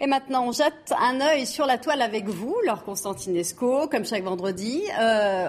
Et maintenant, on jette un œil sur la toile avec vous, Laure Constantinesco, comme chaque vendredi.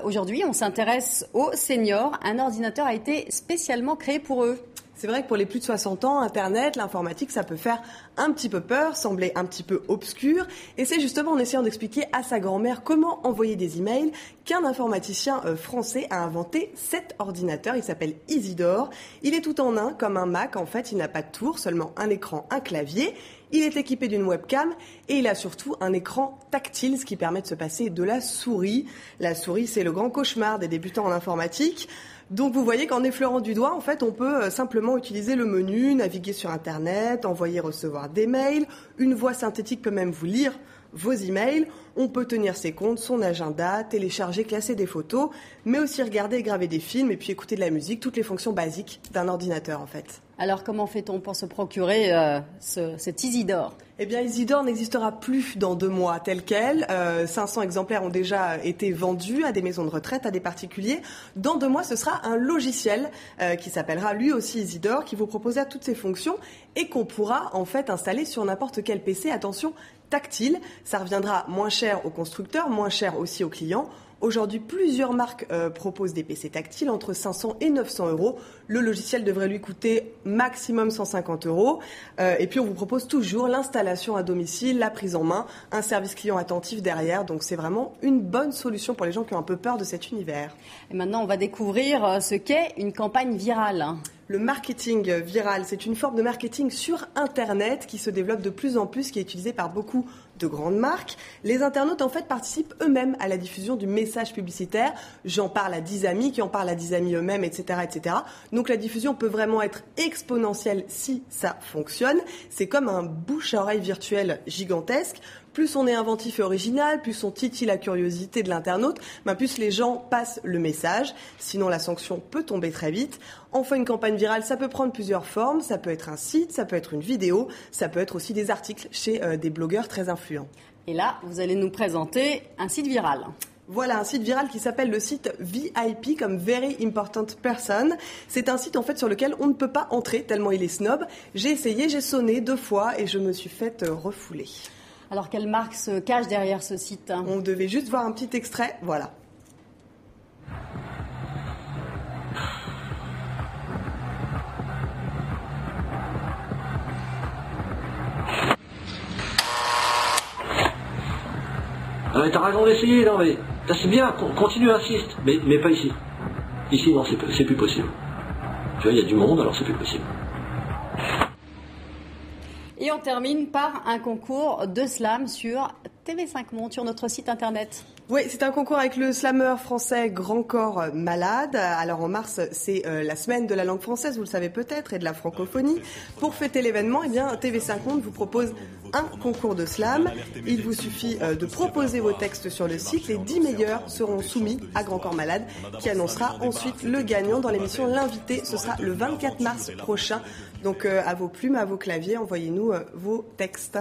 Aujourd'hui, on s'intéresse aux seniors. Un ordinateur a été spécialement créé pour eux. C'est vrai que pour les plus de 60 ans, Internet, l'informatique, ça peut faire un petit peu peur, sembler un petit peu obscur. Et c'est justement en essayant d'expliquer à sa grand-mère comment envoyer des emails qu'un informaticien français a inventé cet ordinateur. Il s'appelle Isidore. Il est tout en un, comme un Mac. En fait, il n'a pas de tour, seulement un écran, un clavier. Il est équipé d'une webcam et il a surtout un écran tactile, ce qui permet de se passer de la souris. La souris, c'est le grand cauchemar des débutants en informatique. Donc vous voyez qu'en effleurant du doigt, en fait, on peut simplement utiliser le menu, naviguer sur Internet, envoyer, recevoir des mails. Une voix synthétique peut même vous lire vos emails. On peut tenir ses comptes, son agenda, télécharger, classer des photos, mais aussi regarder et graver des films et puis écouter de la musique, toutes les fonctions basiques d'un ordinateur en fait. Alors comment fait-on pour se procurer cet Isidore ? Eh bien, Isidore n'existera plus dans 2 mois tel quel. 500 exemplaires ont déjà été vendus à des maisons de retraite, à des particuliers. Dans 2 mois, ce sera un logiciel qui s'appellera lui aussi Isidore, qui vous proposera toutes ces fonctions et qu'on pourra en fait installer sur n'importe quel PC. Attention, tactile, ça reviendra moins cher aux constructeurs, moins cher aussi aux clients. Aujourd'hui, plusieurs marques proposent des PC tactiles entre 500 et 900 euros. Le logiciel devrait lui coûter maximum 150 euros. Et puis, on vous propose toujours l'installation à domicile, la prise en main, un service client attentif derrière. Donc, c'est vraiment une bonne solution pour les gens qui ont un peu peur de cet univers. Et maintenant, on va découvrir ce qu'est une campagne virale. Le marketing viral, c'est une forme de marketing sur Internet qui se développe de plus en plus, qui est utilisée par beaucoup de grandes marques. Les internautes, en fait, participent eux-mêmes à la diffusion du message publicitaire. J'en parle à 10 amis, qui en parlent à 10 amis eux-mêmes, etc., etc. Donc, la diffusion peut vraiment être exponentielle si ça fonctionne. C'est comme un bouche-à-oreille virtuel gigantesque. Plus on est inventif et original, plus on titille la curiosité de l'internaute, plus les gens passent le message. Sinon, la sanction peut tomber très vite. Enfin, une campagne virale, ça peut prendre plusieurs formes. Ça peut être un site, ça peut être une vidéo, ça peut être aussi des articles chez des blogueurs très influents. Et là, vous allez nous présenter un site viral. Voilà, un site viral qui s'appelle le site VIP, comme Very Important Person. C'est un site en fait sur lequel on ne peut pas entrer tellement il est snob. J'ai essayé, j'ai sonné 2 fois et je me suis faite refouler. Alors, quelle marque se cache derrière ce site ? On devait juste voir un petit extrait, voilà. Ah mais t'as raison d'essayer, non mais c'est bien, continue, insiste, mais pas ici. Ici, non, c'est plus possible. Tu vois, il y a du monde, alors c'est plus possible. Et on termine par un concours de slam sur TV5 Monde, sur notre site internet. Oui, c'est un concours avec le slameur français Grand Corps Malade. Alors en mars, c'est la semaine de la langue française, vous le savez peut-être, et de la francophonie. Pour fêter l'événement, TV5 Monde vous propose un concours de slam. Il vous suffit de proposer vos textes sur le site. Les 10 meilleurs seront soumis à Grand Corps Malade, qui annoncera ensuite le gagnant dans l'émission L'invité. Ce sera le 24 mars prochain. Donc à vos plumes, à vos claviers, envoyez-nous vos textes.